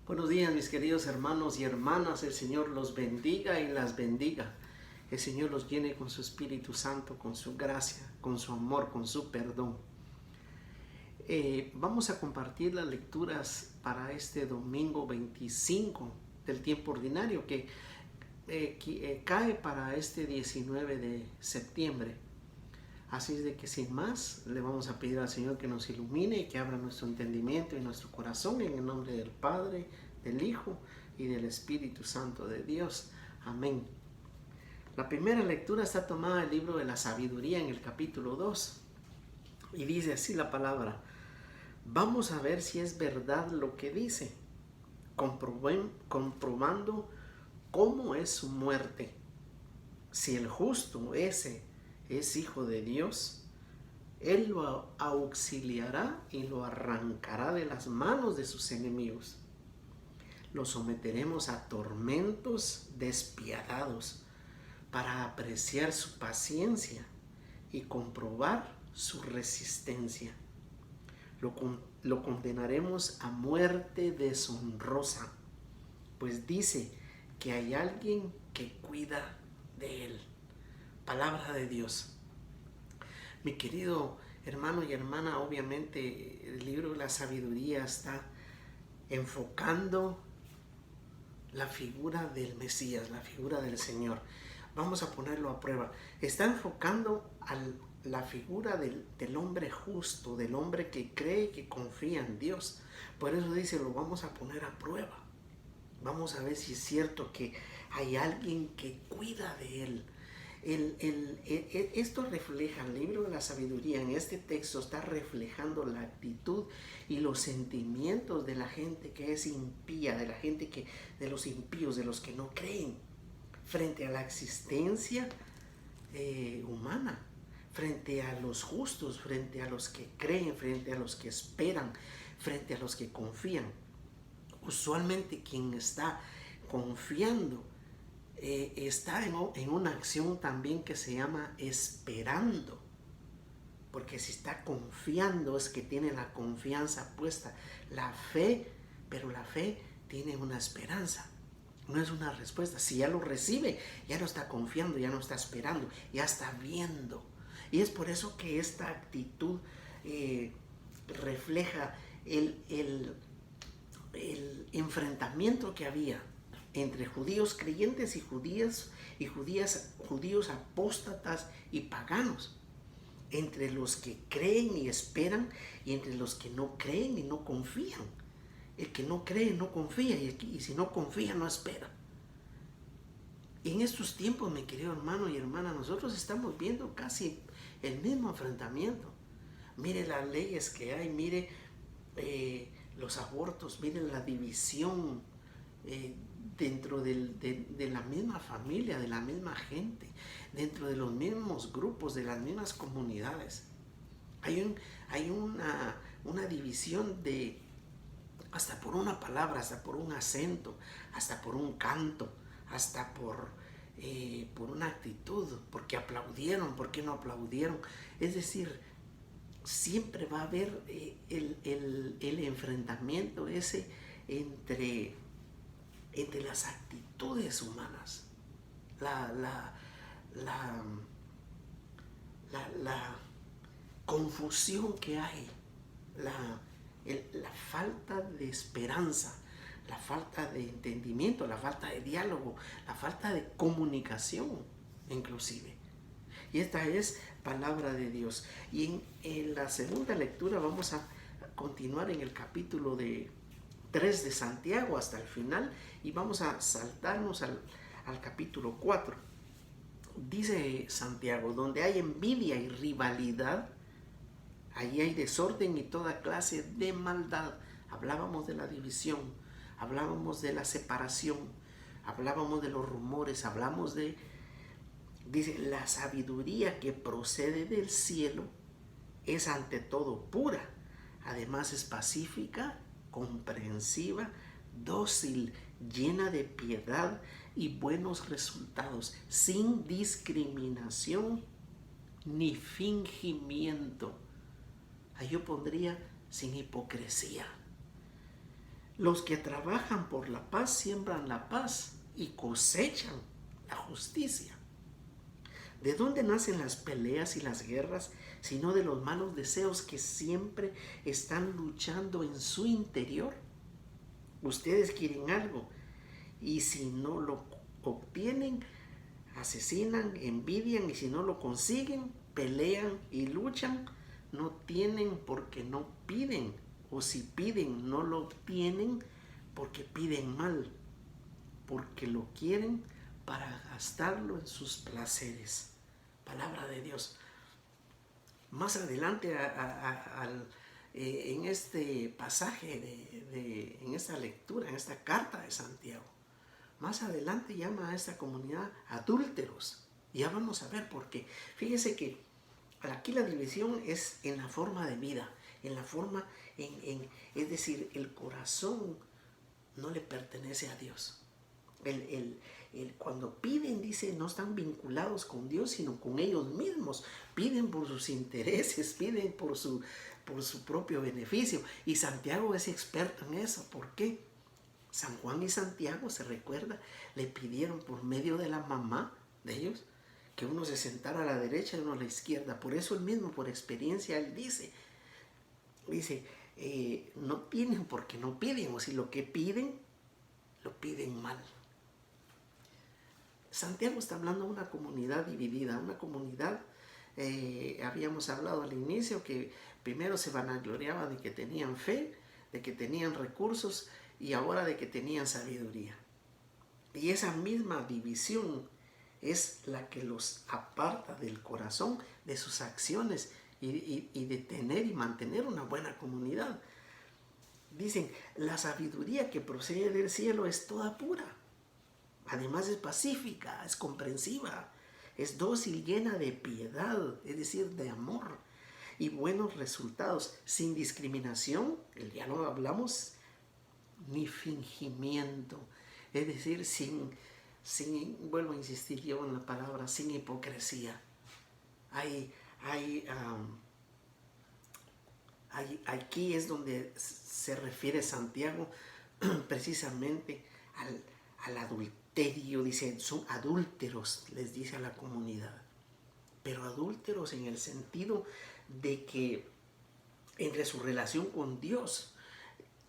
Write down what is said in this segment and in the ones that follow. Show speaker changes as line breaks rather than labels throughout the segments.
Buenos días, mis queridos hermanos y hermanas. El Señor los bendiga y las bendiga. El Señor los llene con su Espíritu Santo, con su gracia, con su amor, con su perdón. Vamos a compartir las lecturas para este domingo 25 del tiempo ordinario que cae para este 19 de septiembre. Así es de que sin más le vamos a pedir al Señor que nos ilumine y que abra nuestro entendimiento y nuestro corazón en el nombre del Padre, del Hijo y del Espíritu Santo de Dios. Amén. La primera lectura está tomada del libro de la sabiduría en el capítulo 2 y dice así la palabra: vamos a ver si es verdad lo que dice, comprobando cómo es su muerte. Si el justo ese es hijo de Dios, Él lo auxiliará y lo arrancará de las manos de sus enemigos. Lo someteremos a tormentos despiadados para apreciar su paciencia y comprobar su resistencia. Lo condenaremos a muerte deshonrosa, pues dice que hay alguien que cuida de él. Palabra de Dios. Mi querido hermano y hermana, obviamente el libro de la sabiduría está enfocando la figura del Mesías, la figura del Señor. Vamos a ponerlo a prueba. Está enfocando a la figura del hombre justo, del hombre que cree y que confía en Dios. Por eso dice, lo vamos a poner a prueba. Vamos a ver si es cierto que hay alguien que cuida de él. Esto refleja, el libro de la sabiduría en este texto está reflejando la actitud y los sentimientos de la gente que es impía, de la gente de los impíos, de los que no creen, frente a la existencia humana, frente a los justos, frente a los que creen, frente a los que esperan, frente a los que confían. Usualmente quien está confiando está en una acción también que se llama esperando, porque si está confiando es que tiene la confianza puesta, la fe, pero la fe tiene una esperanza, no es una respuesta. Si ya lo recibe, ya no está confiando, ya no está esperando, ya está viendo. Y es por eso que esta actitud refleja el enfrentamiento que había entre judíos creyentes y judíos apóstatas y paganos, entre los que creen y esperan y entre los que no creen y no confían. El que no cree no confía y si no confía no espera. Y en estos tiempos, mi querido hermano y hermana, nosotros estamos viendo casi el mismo enfrentamiento. Mire las leyes que hay, mire los abortos, mire la división dentro de la misma familia, de la misma gente, dentro de los mismos grupos, de las mismas comunidades. Hay una división hasta por una palabra, hasta por un acento, hasta por un canto, hasta por una actitud, porque aplaudieron, porque no aplaudieron. Es decir, siempre va a haber el enfrentamiento ese entre las actitudes humanas, la confusión que hay, la falta de esperanza, la falta de entendimiento, la falta de diálogo, la falta de comunicación inclusive. Y esta es palabra de Dios. Y en la segunda lectura vamos a continuar en el capítulo 3 de Santiago hasta el final y vamos a saltarnos al capítulo 4. Dice Santiago: donde hay envidia y rivalidad, allí hay desorden y toda clase de maldad. Hablábamos de la división, hablábamos de la separación, hablábamos de los rumores, hablamos dice, la sabiduría que procede del cielo es ante todo pura, además es pacífica, comprensiva, dócil, llena de piedad y buenos resultados, sin discriminación ni fingimiento. Ahí yo pondría sin hipocresía. Los que trabajan por la paz siembran la paz y cosechan la justicia. ¿De dónde nacen las peleas y las guerras, sino de los malos deseos que siempre están luchando en su interior? Ustedes quieren algo y si no lo obtienen, asesinan, envidian, y si no lo consiguen, pelean y luchan. No tienen porque no piden, o si piden no lo obtienen porque piden mal, porque lo quieren para gastarlo en sus placeres. Palabra de Dios. Más adelante en este pasaje, en esta lectura, en esta carta de Santiago, más adelante llama a esta comunidad adúlteros. Ya vamos a ver por qué. Fíjese que aquí la división es en la forma de vida, en la forma, es decir, el corazón no le pertenece a Dios. Cuando piden, dice, no están vinculados con Dios, sino con ellos mismos. Piden por sus intereses, piden por su propio beneficio. Y Santiago es experto en eso. ¿Por qué? San Juan y Santiago, se recuerda, le pidieron por medio de la mamá de ellos que uno se sentara a la derecha y uno a la izquierda. Por eso él mismo, por experiencia, él dice, no piden porque no piden, o si lo que piden, lo piden mal. Santiago está hablando de una comunidad dividida, una comunidad, habíamos hablado al inicio, que primero se vanagloriaba de que tenían fe, de que tenían recursos y ahora de que tenían sabiduría. Y esa misma división es la que los aparta del corazón, de sus acciones y de tener y mantener una buena comunidad. Dicen, la sabiduría que procede del cielo es toda pura. Además es pacífica, es comprensiva, es dócil, llena de piedad, es decir, de amor y buenos resultados, sin discriminación, ya lo hablamos, ni fingimiento, es decir, sin vuelvo a insistir yo en la palabra, sin hipocresía. Aquí es donde se refiere Santiago precisamente al adulterio. Dice, son adúlteros, les dice a la comunidad, pero adúlteros en el sentido de que entre su relación con Dios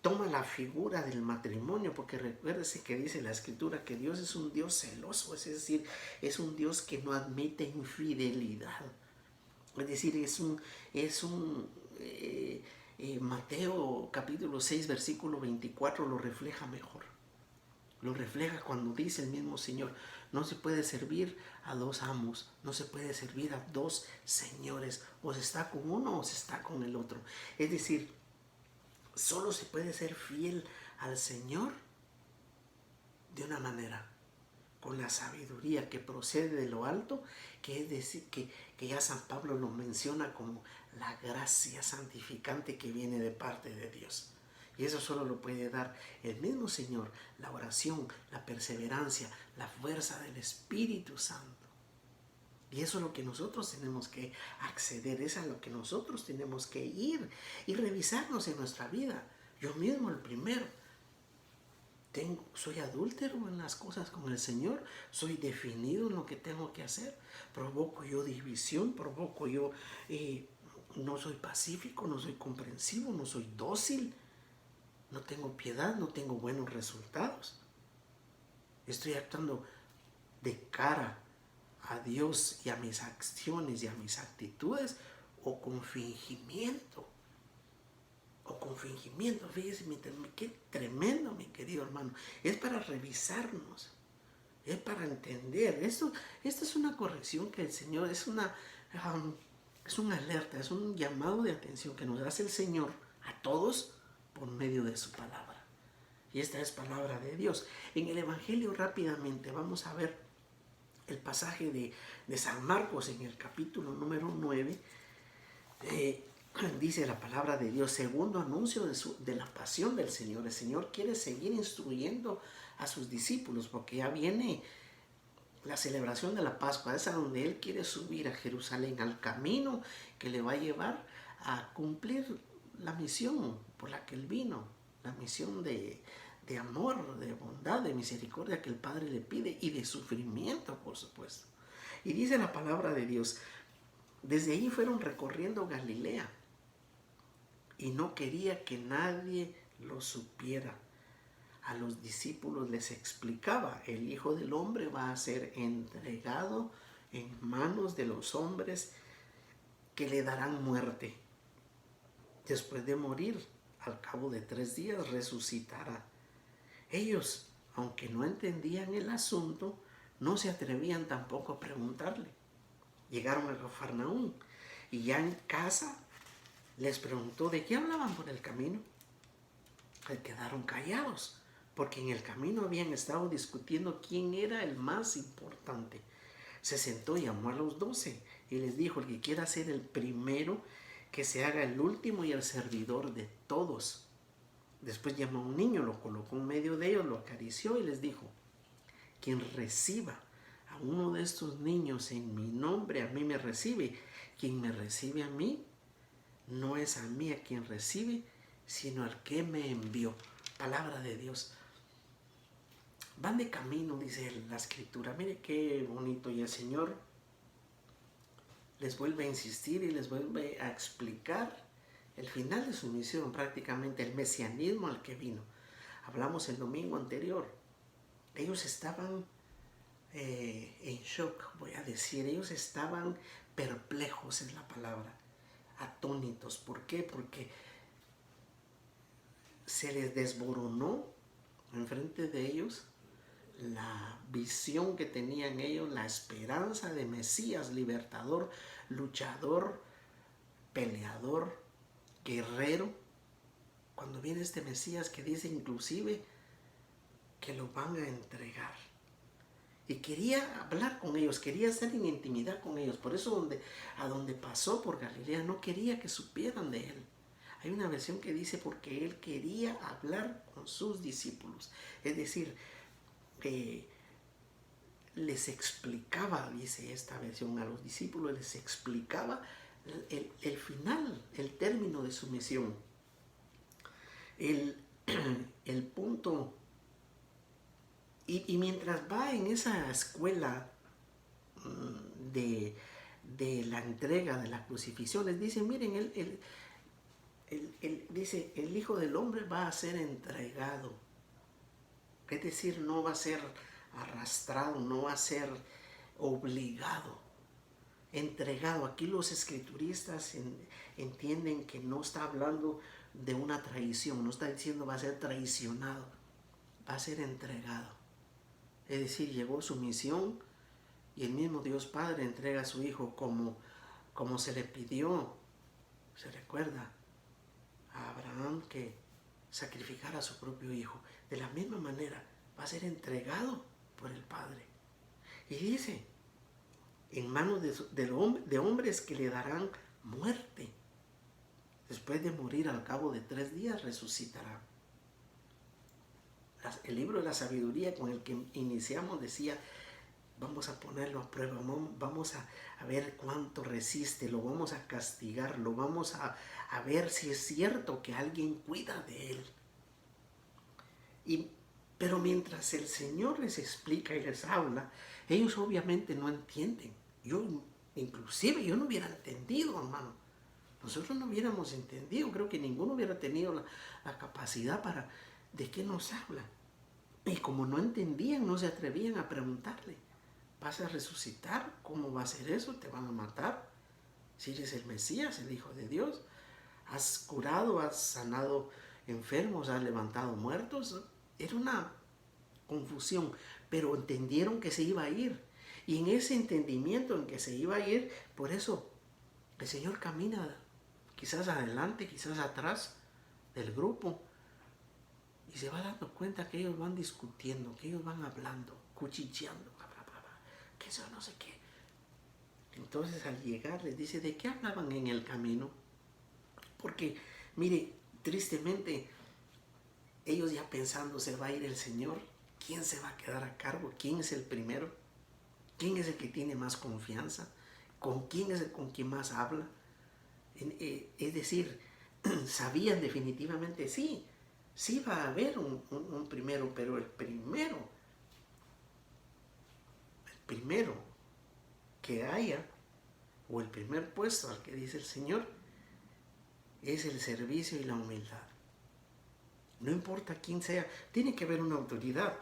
toma la figura del matrimonio, porque recuérdese que dice la escritura que Dios es un Dios celoso, es decir, es un Dios que no admite infidelidad. Es decir, Mateo capítulo 6 versículo 24 lo refleja mejor. Lo refleja cuando dice el mismo Señor, no se puede servir a dos amos, no se puede servir a dos señores, o se está con uno o se está con el otro. Es decir, solo se puede ser fiel al Señor de una manera, con la sabiduría que procede de lo alto, que es decir, que ya San Pablo lo menciona como la gracia santificante que viene de parte de Dios. Y eso solo lo puede dar el mismo Señor, la oración, la perseverancia, la fuerza del Espíritu Santo. Y eso es lo que nosotros tenemos que acceder, es a lo que nosotros tenemos que ir y revisarnos en nuestra vida. Yo mismo el primero. Soy adúltero en las cosas con el Señor, soy definido en lo que tengo que hacer, provoco yo división, no soy pacífico, no soy comprensivo, no soy dócil, no tengo piedad, no tengo buenos resultados. Estoy actuando de cara a Dios y a mis acciones y a mis actitudes, o con fingimiento. Fíjese, qué tremendo, mi querido hermano. Es para revisarnos, es para entender. Esta es una corrección que el Señor, es una alerta, es un llamado de atención que nos hace el Señor a todos por medio de su palabra. Y esta es palabra de Dios. En el Evangelio rápidamente vamos a ver el pasaje de San Marcos en el capítulo número 9. Dice la palabra de Dios, segundo anuncio de la pasión del Señor. El Señor quiere seguir instruyendo a sus discípulos porque ya viene la celebración de la Pascua. Es a donde Él quiere subir a Jerusalén, al camino que le va a llevar a cumplir la misión por la que Él vino, la misión de amor, de bondad, de misericordia que el Padre le pide y de sufrimiento, por supuesto. Y dice la palabra de Dios, desde ahí fueron recorriendo Galilea y no quería que nadie lo supiera. A los discípulos les explicaba, el Hijo del Hombre va a ser entregado en manos de los hombres que le darán muerte. Después de morir, al cabo de 3 días, resucitará. Ellos, aunque no entendían el asunto, no se atrevían tampoco a preguntarle. Llegaron a Cafarnaúm y ya en casa les preguntó de qué hablaban por el camino. Se quedaron callados, porque en el camino habían estado discutiendo quién era el más importante. Se sentó y llamó a los 12 y les dijo, el que quiera ser el primero, que se haga el último y el servidor de todos. Después llamó a un niño, lo colocó en medio de ellos, lo acarició y les dijo, quien reciba a uno de estos niños en mi nombre, a mí me recibe. Quien me recibe a mí, no es a mí a quien recibe, sino al que me envió. Palabra de Dios. Van de camino, dice la escritura. Mire qué bonito. Y el Señor les vuelve a insistir y les vuelve a explicar el final de su misión, prácticamente el mesianismo al que vino. Hablamos el domingo anterior. Ellos estaban en shock, voy a decir. Ellos estaban perplejos, es la palabra, atónitos. ¿Por qué? Porque se les desboronó enfrente de ellos la visión que tenían ellos, la esperanza de Mesías, libertador, luchador, peleador, guerrero. Cuando viene este Mesías que dice inclusive que lo van a entregar. Y quería hablar con ellos, quería estar en intimidad con ellos. Por eso a donde pasó por Galilea no quería que supieran de él. Hay una versión que dice porque él quería hablar con sus discípulos. Es decir, les explicaba, dice esta versión, a los discípulos les explicaba el final, el término de su misión. El punto. Y mientras va en esa escuela de la entrega, de la crucifixión, les dice, miren, dice, el Hijo del Hombre va a ser entregado. Es decir, no va a ser arrastrado, no va a ser obligado, entregado. Aquí los escrituristas entienden que no está hablando de una traición, no está diciendo va a ser traicionado, va a ser entregado. Es decir, llegó su misión y el mismo Dios Padre entrega a su Hijo como se le pidió. Se recuerda a Abraham que sacrificara a su propio Hijo. De la misma manera va a ser entregado por el Padre. Y dice, en manos de hombres que le darán muerte. Después de morir al cabo de 3 días resucitará. El libro de la sabiduría con el que iniciamos decía, vamos a ponerlo a prueba, vamos a ver cuánto resiste, lo vamos a castigar, lo vamos a ver si es cierto que alguien cuida de él. Pero mientras el Señor les explica y les habla, ellos obviamente no entienden. Inclusive yo no hubiera entendido, hermano. Nosotros no hubiéramos entendido, creo que ninguno hubiera tenido la capacidad de qué nos habla. Y como no entendían, no se atrevían a preguntarle, ¿vas a resucitar? ¿Cómo va a ser eso? ¿Te van a matar? Si eres el Mesías, el Hijo de Dios, has curado, has sanado enfermos, has levantado muertos. Era una confusión, pero entendieron que se iba a ir. Y en ese entendimiento en que se iba a ir, por eso el Señor camina quizás adelante, quizás atrás del grupo, y se va dando cuenta que ellos van discutiendo, que ellos van hablando, cuchicheando, que eso no sé qué. Entonces al llegar les dice, ¿de qué hablaban en el camino? Porque, mire, tristemente, ellos ya pensando, se va a ir el Señor, ¿quién se va a quedar a cargo? ¿Quién es el primero? ¿Quién es el que tiene más confianza? ¿Con quién es el con quien más habla? Es decir, sabían definitivamente, sí, Sí va a haber un primero, pero el primero que haya, o el primer puesto al que dice el Señor, es el servicio y la humildad. No importa quién sea, tiene que haber una autoridad,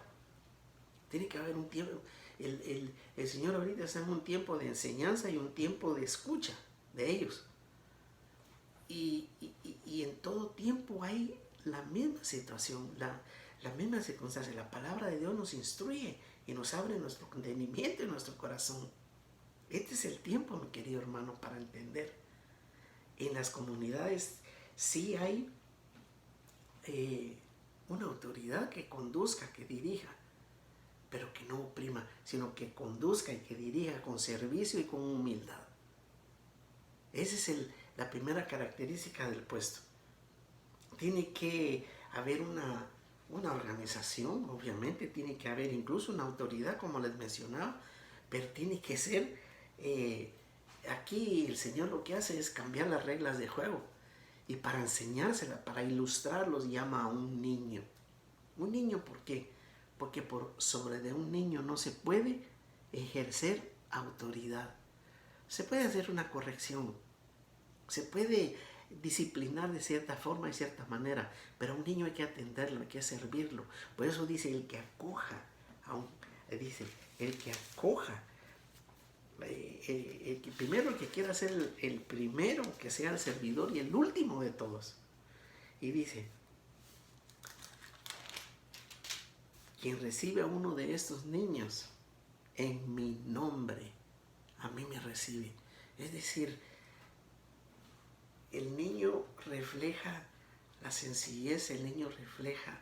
tiene que haber un tiempo. El Señor ahorita está en un tiempo de enseñanza y un tiempo de escucha de ellos. Y en todo tiempo hay la misma situación, la misma circunstancia. La palabra de Dios nos instruye y nos abre nuestro entendimiento y nuestro corazón. Este es el tiempo, mi querido hermano, para entender. En las comunidades sí hay una autoridad que conduzca, que dirija, pero que no oprima, sino que conduzca y que dirija con servicio y con humildad. Esa es la primera característica del puesto. Tiene que haber una organización, obviamente, tiene que haber incluso una autoridad, como les mencionaba, pero tiene que ser, aquí el Señor lo que hace es cambiar las reglas de juego. Y para enseñársela, para ilustrarlos, llama a un niño. ¿Un niño por qué? Porque por sobre de un niño no se puede ejercer autoridad. Se puede hacer una corrección, se puede disciplinar de cierta forma y cierta manera, pero a un niño hay que atenderlo, hay que servirlo. Por eso dice el que acoja, dice el que acoja, primero el que quiera ser el primero, que sea el servidor y el último de todos. Y dice, quien recibe a uno de estos niños en mi nombre, a mí me recibe. Es decir, el niño refleja la sencillez, el niño refleja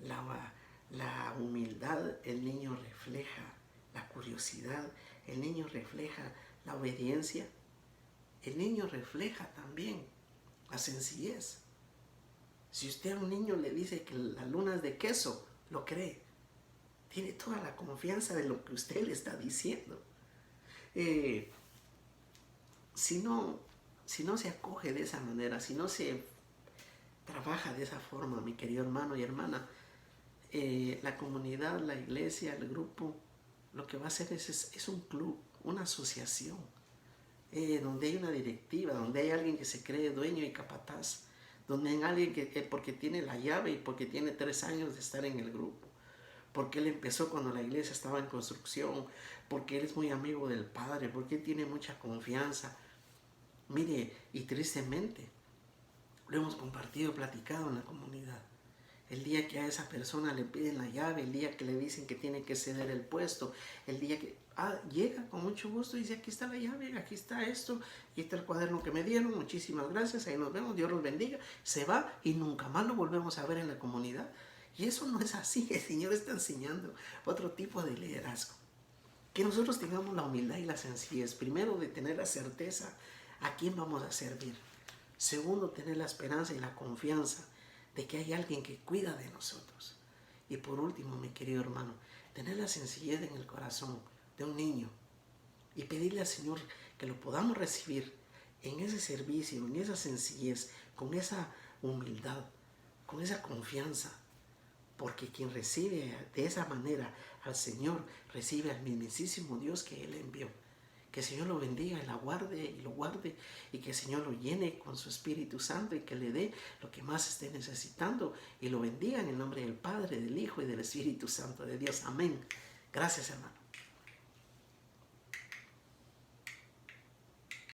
la humildad, el niño refleja la curiosidad, el niño refleja la obediencia, el niño refleja también la sencillez. Si usted a un niño le dice que la luna es de queso, lo cree. Tiene toda la confianza de lo que usted le está diciendo. Si no se acoge de esa manera, si no se trabaja de esa forma, mi querido hermano y hermana, la comunidad, la iglesia, el grupo, lo que va a hacer es un club, una asociación, donde hay una directiva, donde hay alguien que se cree dueño y capataz, donde hay alguien que porque tiene la llave y porque tiene 3 años de estar en el grupo, porque él empezó cuando la iglesia estaba en construcción, porque él es muy amigo del Padre, porque él tiene mucha confianza. Mire, y tristemente, lo hemos compartido, platicado en la comunidad. El día que a esa persona le piden la llave, el día que le dicen que tiene que ceder el puesto, el día que llega con mucho gusto y dice, aquí está la llave, aquí está esto, aquí está el cuaderno que me dieron, muchísimas gracias, ahí nos vemos, Dios los bendiga, se va y nunca más lo volvemos a ver en la comunidad. Y eso no es así, el Señor está enseñando otro tipo de liderazgo. Que nosotros tengamos la humildad y la sencillez, primero de tener la certeza a quién vamos a servir. Segundo, tener la esperanza y la confianza de que hay alguien que cuida de nosotros. Y por último, mi querido hermano, tener la sencillez en el corazón de un niño y pedirle al Señor que lo podamos recibir en ese servicio, en esa sencillez, con esa humildad, con esa confianza. Porque quien recibe de esa manera al Señor, recibe al mismísimo Dios que Él envió. Que el Señor lo bendiga y lo guarde y que el Señor lo llene con su Espíritu Santo y que le dé lo que más esté necesitando y lo bendiga en el nombre del Padre, del Hijo y del Espíritu Santo de Dios. Amén. Gracias, hermano.